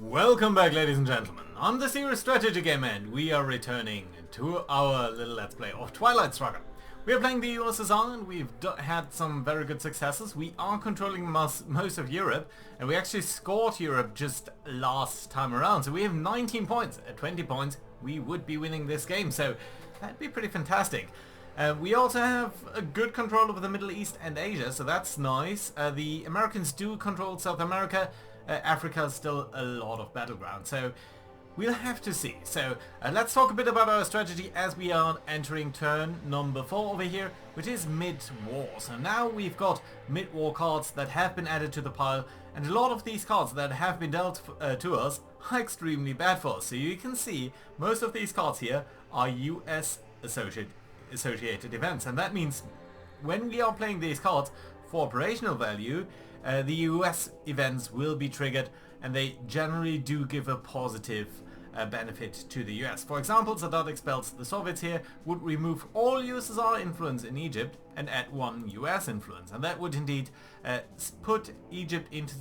Welcome back, ladies and gentlemen. I'm the Serious Strategy Gamer and we are returning to our little let's play of Twilight Struggle. We are playing the USSR and we've had some very good successes. We are controlling most of Europe and we actually scored Europe just last time around. So we have 19 points. At 20 points we would be winning this game, so that'd be pretty fantastic. We also have a good control over the Middle East and Asia, so that's nice. The Americans do control South America. Africa is still a lot of battleground, so we'll have to see. So let's talk a bit about our strategy as we are entering turn number 4 over here, which is mid-war. So now we've got mid-war cards that have been added to the pile, and a lot of these cards that have been dealt to us are extremely bad for us. So you can see most of these cards here are US associated events, and that means when we are playing these cards for operational value, the US events will be triggered, and they generally do give a positive benefit to the US. For example, Sadat expels the Soviets here would remove all USSR influence in Egypt and add 1 US influence, and that would indeed put Egypt into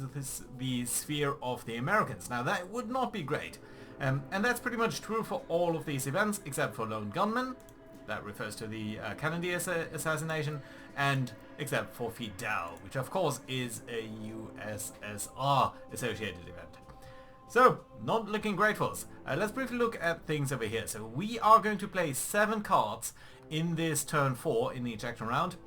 the sphere of the Americans. Now that would not be great, and that's pretty much true for all of these events except for Lone Gunman. That refers to the Kennedy assassination, and except for Fidel, which of course is a USSR associated event. So, not looking great for us. Let's briefly look at things over here. So we are going to play 7 cards in this turn 4 in each action round,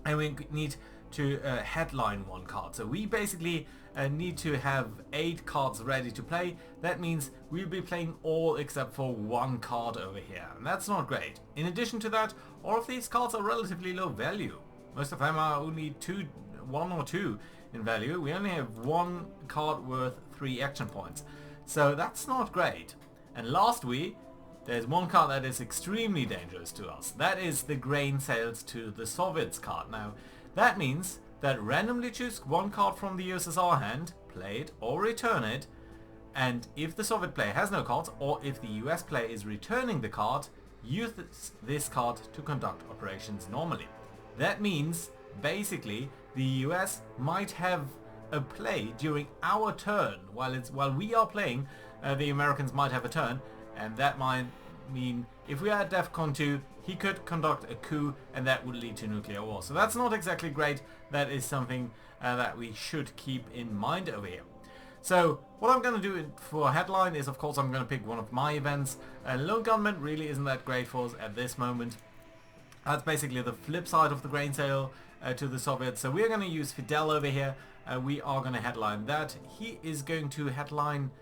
and we need to headline 1 card. So we basically need to have 8 cards ready to play. That means we'll be playing all except for 1 card over here, and that's not great. In addition to that, all of these cards are relatively low value. Most of them are only 1 or 2 in value. We only have 1 card worth 3 action points, so that's not great. And lastly, there's 1 card that is extremely dangerous to us. That is the grain sales to the Soviets card. Now that means that randomly choose 1 card from the USSR hand, play it or return it, and if the Soviet player has no cards, or if the US player is returning the card, use this card to conduct operations normally. That means basically the US might have a play during our turn while we are playing. The Americans might have a turn, and that might mean if we are at DEFCON 2, he could conduct a coup, and that would lead to nuclear war. So that's not exactly great. That is something that we should keep in mind over here. So what I'm going to do for headline is, of course, I'm going to pick one of my events. Lone Gunman really isn't that great for us at this moment. That's basically the flip side of the grain sale to the Soviets. So we're going to use Fidel over here. We are going to headline that. He is going to headline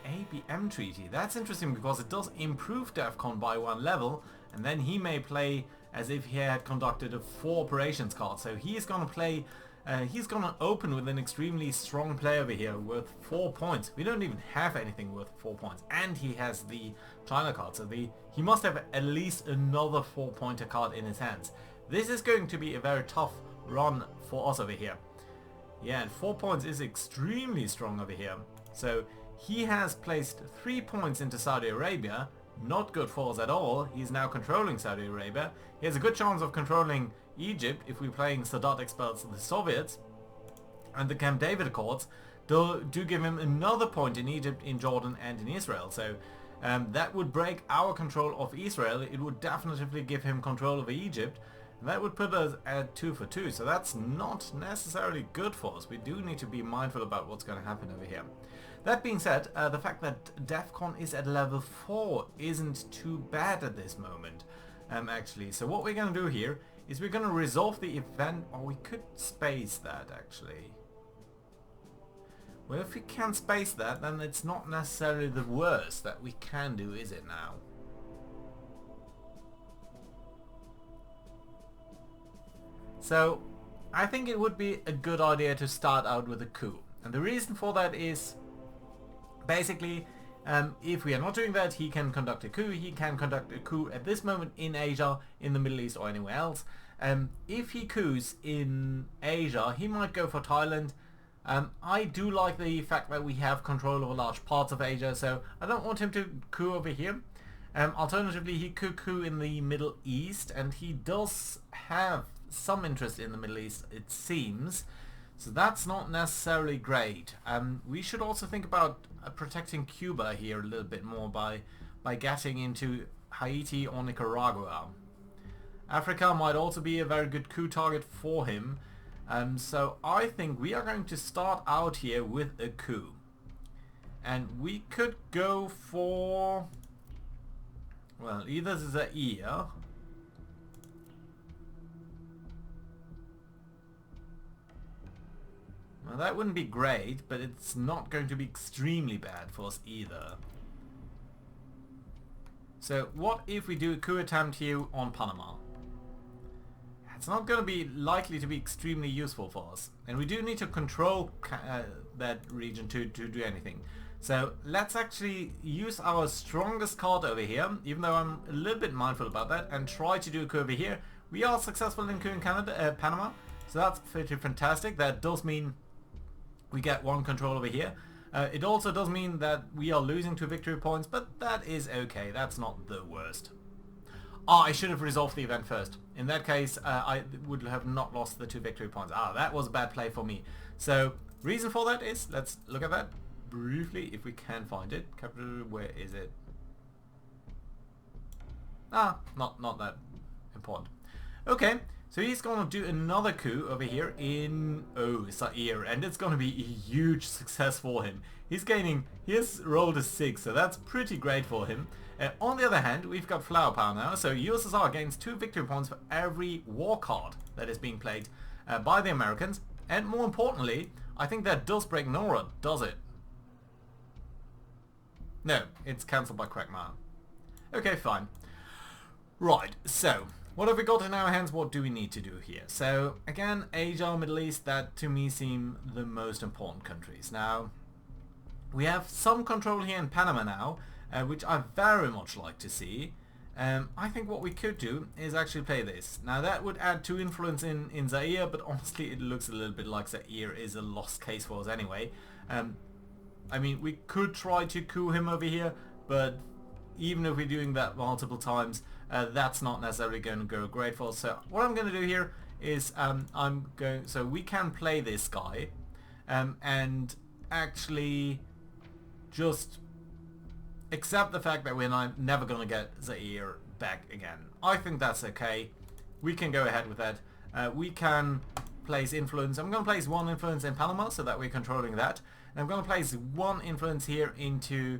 ABM treaty. That's interesting because it does improve DEFCON by 1 level, and then he may play as if he had conducted a 4 operations card. So he's going to play, he's going to open with an extremely strong play over here worth 4 points. We don't even have anything worth 4 points, and he has the China card, so he must have at least another 4-pointer card in his hands. This is going to be a very tough run for us over here. Yeah, and 4 points is extremely strong over here. So he has placed 3 points into Saudi Arabia. Not good for us at all. He's now controlling Saudi Arabia. He has a good chance of controlling Egypt if we're playing Sadat expels the Soviets. And the Camp David Accords do give him another point in Egypt, in Jordan and in Israel. So that would break our control of Israel. It would definitely give him control over Egypt. And that would put us at 2 for 2. So that's not necessarily good for us. We do need to be mindful about what's going to happen over here. That being said, the fact that DEFCON is at level 4 isn't too bad at this moment, actually. So what we're going to do here is we're going to resolve the event, or we could space that actually. Well, if we can space that, then it's not necessarily the worst that we can do, is it now? So I think it would be a good idea to start out with a coup. And the reason for that is basically, if we are not doing that, he can conduct a coup. He can conduct a coup at this moment in Asia, in the Middle East, or anywhere else. If he coups in Asia, he might go for Thailand. I do like the fact that we have control over large parts of Asia, so I don't want him to coup over here. Alternatively, he could coup in the Middle East, and he does have some interest in the Middle East, it seems. So that's not necessarily great. We should also think about protecting Cuba here a little bit more by getting into Haiti or Nicaragua. Africa might also be a very good coup target for him. So I think we are going to start out here with a coup. And we could go for, well, either Zaire. Well, that wouldn't be great, but it's not going to be extremely bad for us either. So what if we do a coup attempt here on Panama? It's not going to be likely to be extremely useful for us. And we do need to control that region to do anything. So let's actually use our strongest card over here, even though I'm a little bit mindful about that, and try to do a coup over here. We are successful in coup in Panama, so that's pretty fantastic. That does mean we get one control over here. It also does mean that we are losing 2 victory points, but that is okay. That's not the worst. Oh, I should have resolved the event first. In that case, I would have not lost the 2 victory points. Ah, that was a bad play for me. So, reason for that is, let's look at that briefly, if we can find it. Capital, where is it? Ah, not that important. Okay, so he's going to do another coup over here in, Zaire, and it's going to be a huge success for him. He has rolled a 6, so that's pretty great for him. On the other hand, we've got flower power now, so USSR gains 2 victory points for every war card that is being played by the Americans. And more importantly, I think that does break Nora, does it? No, it's cancelled by Quagmire. Okay, fine. Right, so what have we got in our hands? What do we need to do here? So again, Asia, Middle East, that to me seem the most important countries. Now, we have some control here in Panama now, which I very much like to see. I think what we could do is actually play this. Now that would add 2 influence in Zaire, but honestly it looks a little bit like Zaire is a lost case for us anyway. I mean, we could try to coup him over here, but even if we're doing that multiple times, that's not necessarily going to go great for us. So what I'm going to do here is so we can play this guy and actually just accept the fact that we're never going to get Zaire back again. I think that's okay. We can go ahead with that. We can place influence. I'm going to place 1 influence in Panama so that we're controlling that. And I'm going to place 1 influence here into,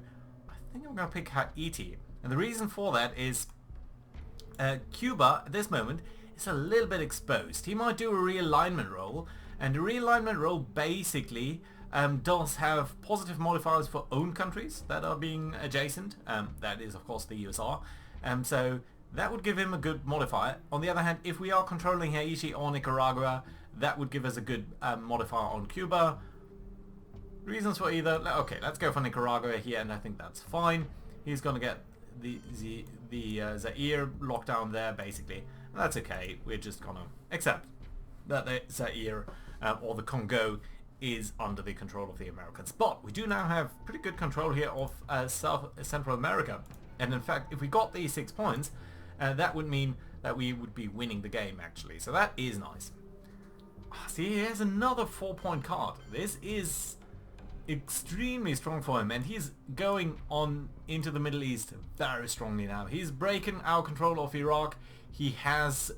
I think I'm going to pick Haiti. And the reason for that is Cuba at this moment is a little bit exposed. He might do a realignment roll, and the realignment roll basically does have positive modifiers for own countries that are being adjacent. That is of course the USSR. So that would give him a good modifier. On the other hand, if we are controlling Haiti or Nicaragua, that would give us a good modifier on Cuba. Reasons for either. Okay, let's go for Nicaragua here, and I think that's fine. He's going to get the Zaire locked down there basically. And that's okay. We're just going to accept that the Zaire or the Congo is under the control of the Americans. But we do now have pretty good control here of Central America. And in fact, if we got these 6 points, that would mean that we would be winning the game actually. So that is nice. See, here's another 4-point card. This is extremely strong for him, and he's going on into the Middle East very strongly now. He's breaking our control of Iraq. He has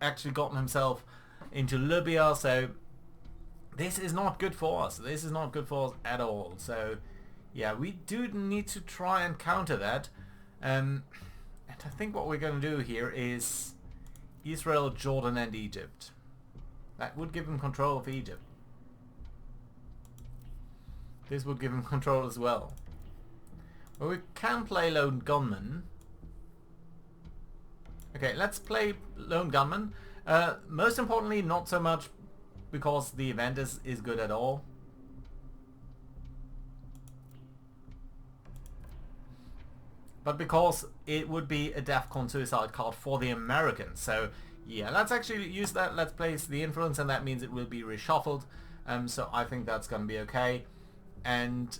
actually gotten himself into Libya, so this is not good for us. This is not good for us at all. So yeah, we do need to try and counter that. And I think what we're going to do here is Israel, Jordan and Egypt. That would give him control of Egypt. This would give him control as well. But we can play Lone Gunman. Okay, let's play Lone Gunman. Most importantly, not so much because the event is good at all. But because it would be a DEFCON suicide card for the Americans. So yeah, let's actually use that. Let's place the influence, and that means it will be reshuffled. So I think that's going to be okay. And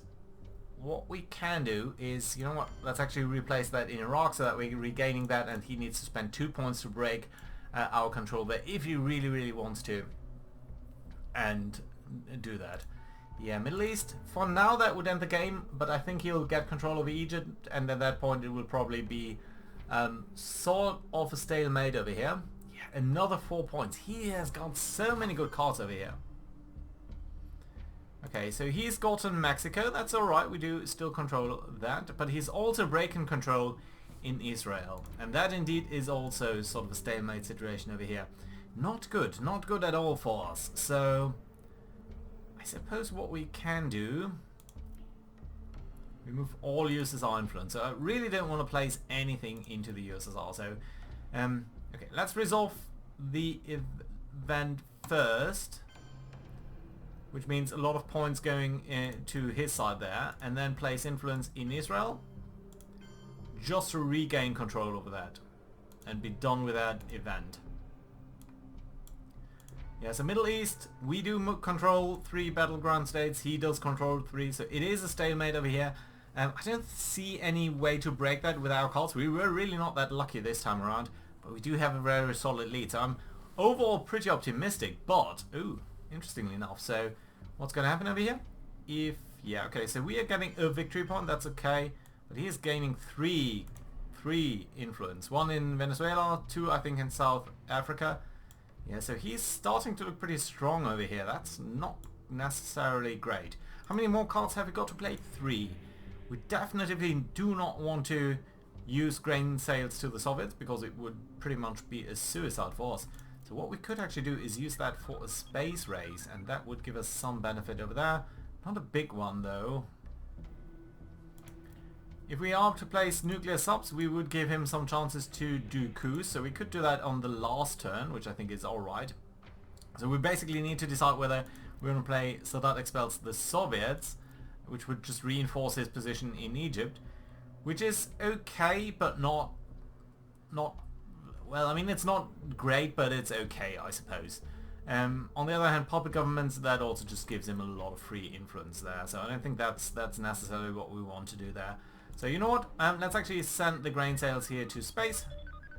what we can do is, you know what, let's actually replace that in Iraq so that we're regaining that, and he needs to spend 2 points to break our control there if he really wants to. And do that. Yeah, Middle East. For now that would end the game, but I think he'll get control over Egypt, and at that point it will probably be sort of a stalemate over here. Yeah, another 4 points. He has got so many good cards over here. Okay, so he's gotten Mexico. That's alright, we do still control that, but he's also breaking control in Israel, and that indeed is also sort of a stalemate situation over here. Not good, not good at all for us. So I suppose what we can do, remove all USSR influence. So I really don't want to place anything into the USSR. So okay, let's resolve the event first, which means a lot of points going to his side there, and then place influence in Israel just to regain control over that and be done with that event. Yeah, so Middle East, we do control 3 battleground states, he does control 3, so it is a stalemate over here. I don't see any way to break that with our cards. We were really not that lucky this time around, but we do have a very solid lead, so I'm overall pretty optimistic, but, ooh, interestingly enough, so what's going to happen over here? Yeah, okay, so we are getting a victory point, that's okay, but he is gaining 3 influence. 1 in Venezuela, 2 I think in South Africa. Yeah, so he's starting to look pretty strong over here. That's not necessarily great. How many more cards have we got to play? 3. We definitely do not want to use grain sales to the Soviets, because it would pretty much be a suicide for us. So what we could actually do is use that for a space race, and that would give us some benefit over there. Not a big one though. If we are to place nuclear subs, we would give him some chances to do coups, so we could do that on the last turn, which I think is alright. So we basically need to decide whether we're going to play Sadat expels the Soviets, which would just reinforce his position in Egypt, which is okay, but not well, I mean, it's not great, but it's okay, I suppose. On the other hand, puppet governments, that also just gives him a lot of free influence there, so I don't think that's necessarily what we want to do there. So you know what, let's actually send the grain sales here to space,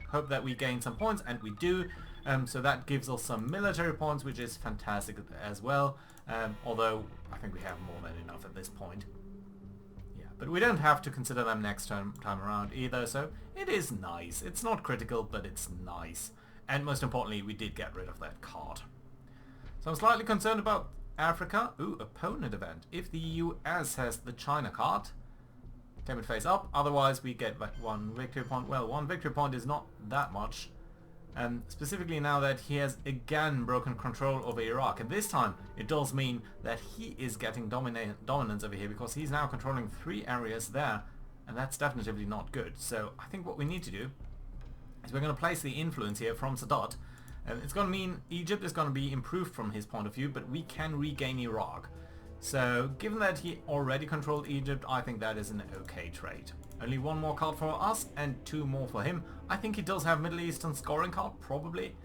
hope that we gain some points, and we do, so that gives us some military points, which is fantastic as well, although I think we have more than enough at this point. Yeah, but we don't have to consider them next time around either, so it is nice. It's not critical, but it's nice. And most importantly, we did get rid of that card. So I'm slightly concerned about Africa. Ooh, opponent event. If the US has the China card, tame it face up, otherwise we get 1 victory point. Well, 1 victory point is not that much. Specifically now that he has again broken control over Iraq, and this time it does mean that he is getting dominance over here, because he's now controlling 3 areas there, and that's definitely not good. So I think what we need to do is we're going to place the influence here from Sadat, and it's going to mean Egypt is going to be improved from his point of view, but we can regain Iraq. So given that he already controlled Egypt, I think that is an okay trade. Only 1 more card for us and 2 more for him. I think he does have Middle Eastern scoring card, probably.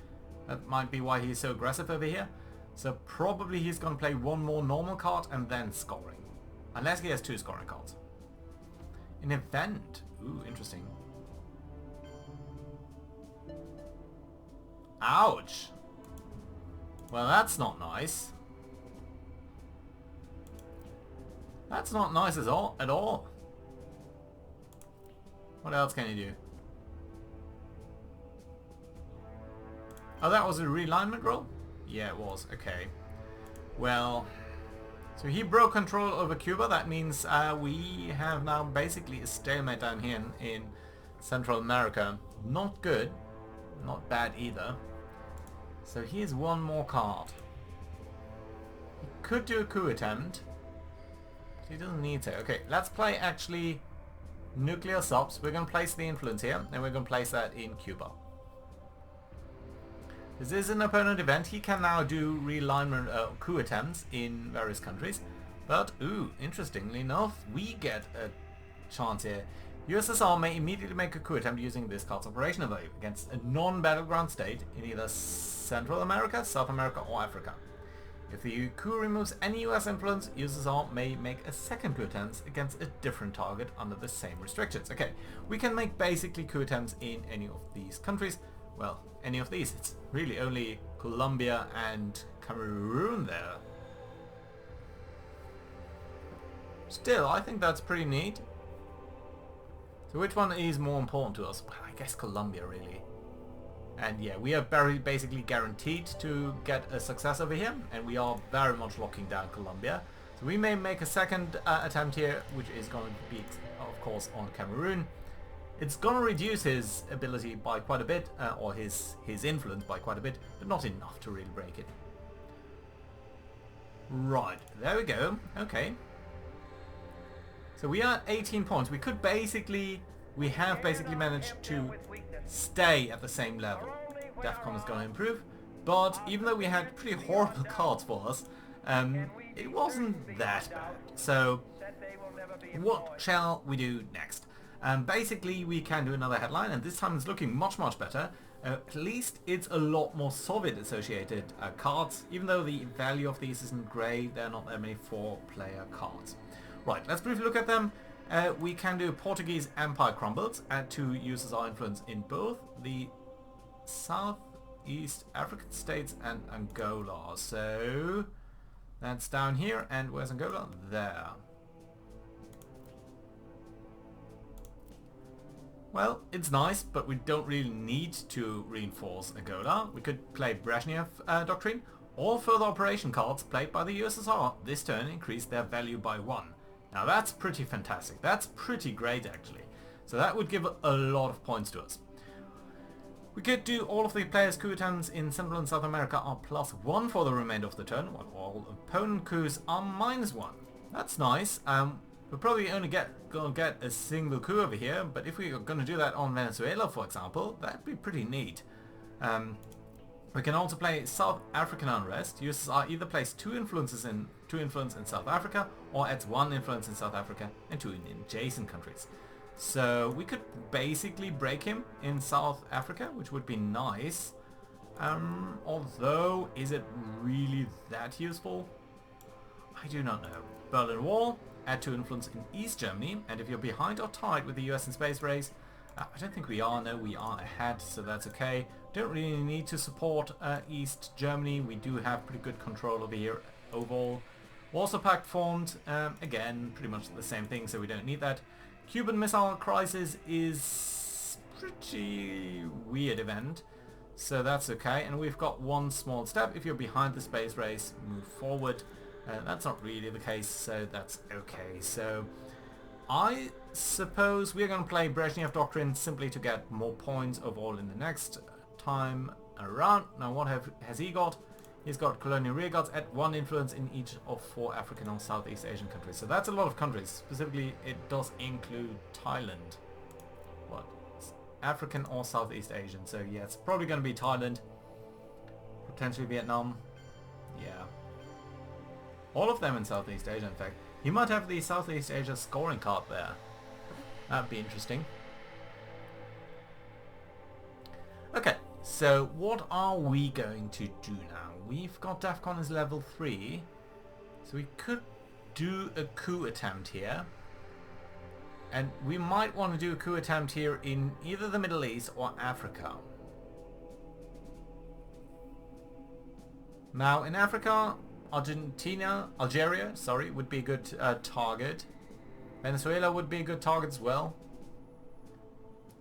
That might be why he's so aggressive over here. So probably he's going to play 1 more normal card and then scoring. Unless he has 2 scoring cards. An event. Ooh, interesting. Ouch. Well, that's not nice. That's not nice at all. What else can you do? Oh, that was a realignment roll? Yeah, it was. Okay. Well, so he broke control over Cuba. That means we have now basically a stalemate down here in Central America. Not good. Not bad either. So here's 1 more card. He could do a coup attempt. He doesn't need to. Okay, let's play actually nuclear subs. We're going to place the influence here, and we're going to place that in Cuba. This is an opponent event. He can now do realignment coup attempts in various countries. But, ooh, interestingly enough, we get a chance here. USSR may immediately make a coup attempt using this card's operational value against a non-battleground state in either Central America, South America, or Africa. If the coup removes any US influence, USSR may make a second coup attempt against a different target under the same restrictions. Okay, we can make basically coup attempts in any of these countries. Well, any of these. It's really only Colombia and Cameroon there Still, I think that's pretty neat. So which one is more important to us? I guess Colombia, really. And yeah, we are very basically guaranteed to get a success over here, and we are very much locking down Colombia. So we may make a second attempt here, which is going to be, of course, on Cameroon. It's going to reduce his ability by quite a bit, or his influence by quite a bit, but not enough to really break it. Right, there we go. Okay. So we are at 18 points. We have basically managed to stay at the same level. DEFCON is going to improve, but even though we had pretty horrible cards for us, it wasn't that bad. So what shall we do next? Basically we can do another headline, and this time it's looking much better. At least it's a lot more Soviet associated cards. Even though the value of these isn't great, there are not that many 4-player cards. Right, let's briefly look at them. We can do Portuguese Empire crumbles, add to USSR influence in both the Southeast African states and Angola. So that's down here, and where's Angola? There. Well, it's nice, but we don't really need to reinforce Angola. We could play Brezhnev Doctrine, or further operation cards played by the USSR. This turn increase their value by 1. Now that's pretty fantastic. That's pretty great actually. So that would give a lot of points to us. We could do all of the players' coup attempts in Central and South America are +1 for the remainder of the turn, while all opponent coups are -1. That's nice. We're probably only gonna get a single coup over here, but if we are gonna do that on Venezuela, for example, that'd be pretty neat. We can also play South African unrest. USSR either plays 2 influence in South Africa, or adds 1 influence in South Africa and 2 in adjacent countries. So we could basically break him in South Africa, which would be nice. Although, is it really that useful? I do not know. Berlin Wall, add 2 influence in East Germany, and if you're behind or tied with the US in space race, I don't think we are. No, we are ahead, so that's okay. Don't really need to support East Germany. We do have pretty good control over here overall. Warsaw Pact formed. Again, pretty much the same thing, so we don't need that. Cuban Missile Crisis is pretty weird event, so that's okay. And we've got 1 small step. If you're behind the space race, move forward. That's not really the case, so that's okay. So I suppose we're going to play Brezhnev Doctrine simply to get more points overall in the next time around. Now what has he got? He's got colonial rearguards at 1 influence in each of 4 African or Southeast Asian countries. So that's a lot of countries. Specifically, it does include Thailand. What? African or Southeast Asian. So yeah, it's probably going to be Thailand. Potentially Vietnam. Yeah. All of them in Southeast Asia, in fact. He might have the Southeast Asia scoring card there. That'd be interesting. Okay, so what are we going to do now? We've got DEFCON as level 3, so we could do a coup attempt here. And we might want to do a coup attempt here in either the Middle East or Africa. Now in Africa, Algeria, would be a good target. Venezuela would be a good target as well.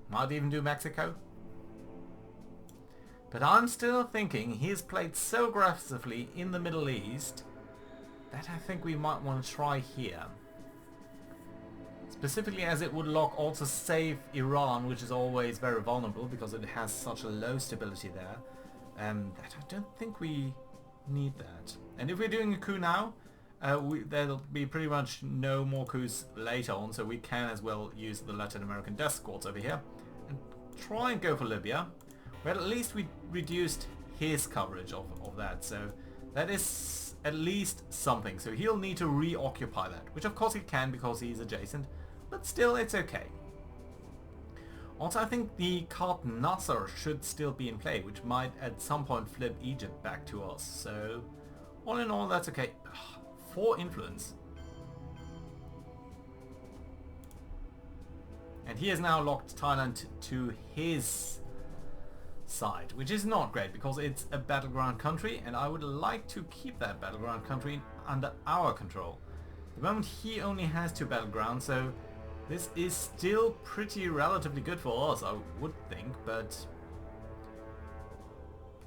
Might even do Mexico. But I'm still thinking he's played so aggressively in the Middle East that I think we might want to try here. Specifically as it would also save Iran, which is always very vulnerable because it has such a low stability there. That I don't think we need that. And if we're doing a coup now, there'll be pretty much no more coups later on, so we can as well use the Latin American death squads over here and try and go for Libya. But at least we reduced his coverage of that, so that is at least something. So he'll need to reoccupy that, which of course he can because he's adjacent, but still it's okay. Also, I think the card Nasser should still be in play, which might at some point flip Egypt back to us. So all in all, that's okay. 4 influence. And he has now locked Thailand to his side, which is not great because it's a battleground country, and I would like to keep that battleground country under our control. At the moment he only has 2 battlegrounds, so this is still pretty relatively good for us, I would think, but...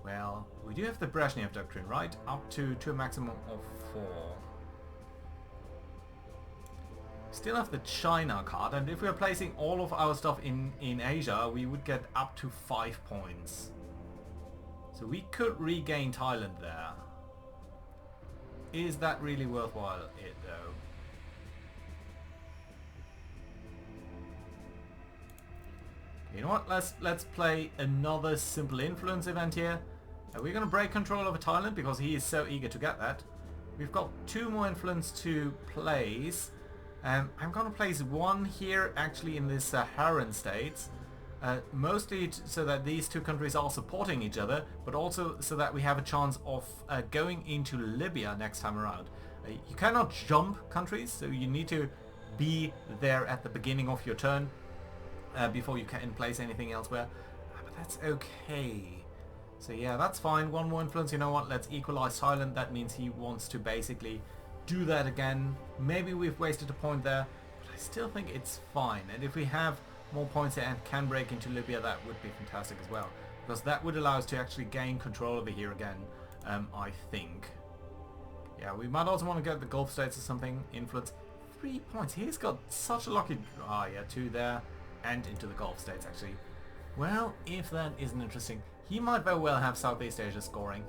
Well, we do have the Brezhnev Doctrine, right? Up to a maximum of 4. Still have the China card, and if we are placing all of our stuff in Asia, we would get up to 5 points. So we could regain Thailand there. Is that really worthwhile it though? You know what, let's play another simple influence event here. We're going to break control over Thailand because he is so eager to get that. We've got 2 more influence to place. I'm going to place 1 here actually in the Saharan states. Mostly so that these 2 countries are supporting each other, but also so that we have a chance of going into Libya next time around. You cannot jump countries, so you need to be there at the beginning of your turn before you can place anything elsewhere. But that's okay. So yeah, that's fine. 1 more influence. You know what? Let's equalize Thailand. That means he wants to basically do that again. Maybe we've wasted a point there, but I still think it's fine. And if we have more points here and can break into Libya, that would be fantastic as well, because that would allow us to actually gain control over here again, I think. Yeah, we might also want to get the Gulf states or something. Influence. 3 points. He's got such a lucky... Ah, yeah, 2 there and into the Gulf states actually. Well, if that isn't interesting, he might very well have Southeast Asia scoring.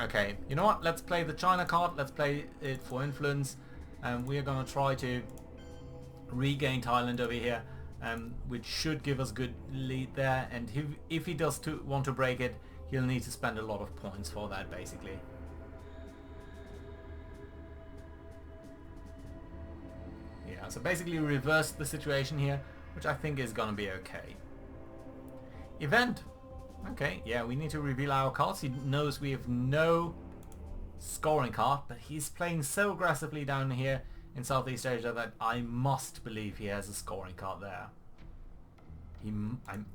Okay, you know what? Let's play the China card. Let's play it for influence. We are going to try to regain Thailand over here, which should give us good lead there. And if he does want to break it, he'll need to spend a lot of points for that, basically. Yeah, so basically reverse the situation here, which I think is going to be okay. Event. Okay, yeah, we need to reveal our cards. He knows we have no scoring card, but he's playing so aggressively down here in Southeast Asia that I must believe he has a scoring card there.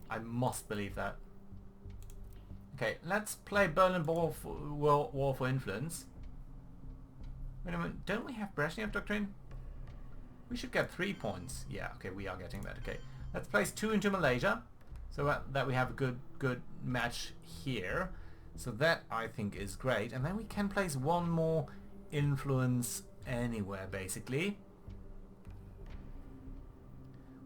I must believe that. Okay, let's play Berlin War for influence. Wait a minute, don't we have Brezhnev Doctrine? We should get 3 points. Yeah, okay, we are getting that. Okay, let's place 2 into Malaysia, so that we have a good match here. So that I think is great, and then we can place 1 more influence anywhere basically.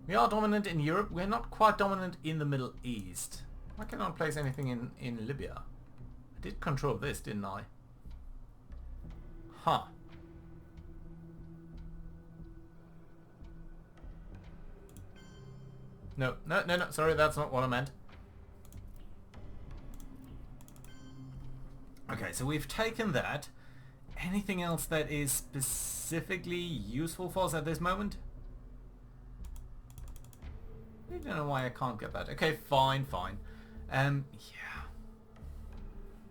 We are dominant in Europe. We're not quite dominant in the Middle East. I cannot place anything in Libya. I did control this, didn't I? Huh. No, sorry, that's not what I meant. Okay, so we've taken that. Anything else that is specifically useful for us at this moment? I don't know why I can't get that. Okay, fine. Yeah.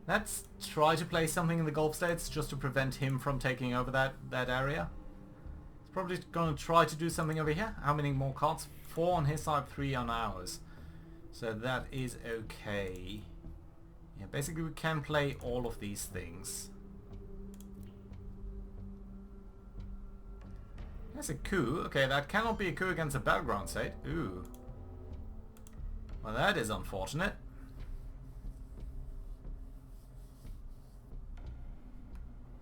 Let's try to play something in the Gulf states just to prevent him from taking over that area. He's probably going to try to do something over here. How many more cards? 4 on his side, 3 on ours. So that is okay. Yeah, basically we can play all of these things. There's a coup. Okay, that cannot be a coup against a battleground state. Ooh. Well, that is unfortunate.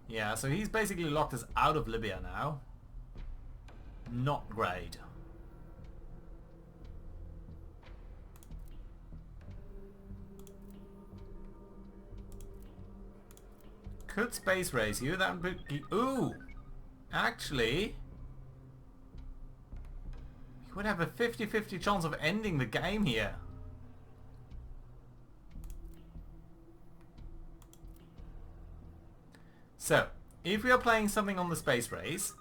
Yeah, so he's basically locked us out of Libya now. Not great. Could space raise you. That would be... Ooh! Actually... we would have a 50-50 chance of ending the game here. So, if we are playing something on the space race,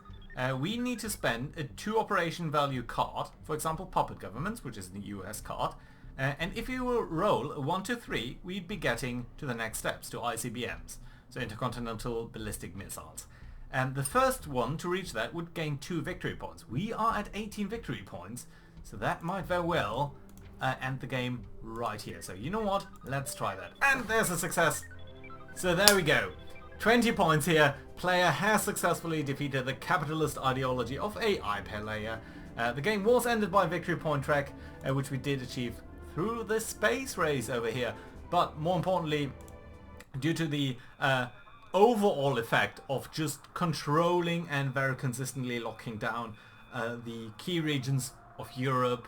we need to spend a 2 operation value card, for example Puppet Governments, which is the US card, and if you will roll a 1 to 3, we'd be getting to the next steps, to ICBMs, so Intercontinental Ballistic Missiles. And the first one to reach that would gain 2 victory points. We are at 18 victory points, so that might very well end the game right here. So you know what? Let's try that. And there's a success. So there we go. 20 points here. Player has successfully defeated the capitalist ideology of AI player. The game was ended by victory point track, which we did achieve through the space race over here. But more importantly, due to the overall effect of just controlling and very consistently locking down the key regions of Europe,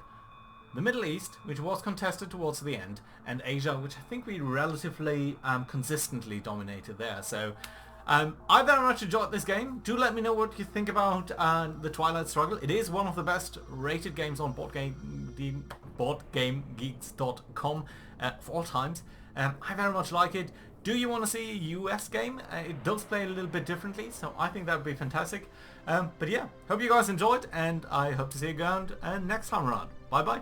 the Middle East, which was contested towards the end, and Asia, which I think we relatively consistently dominated there. So I very much enjoyed this game. Do let me know what you think about the Twilight Struggle. It is one of the best rated games on BoardGameGeeks.com of all times. I very much like it. Do you want to see a US game? It does play a little bit differently, so I think that would be fantastic. But yeah, hope you guys enjoyed, and I hope to see you around next time around. Bye bye.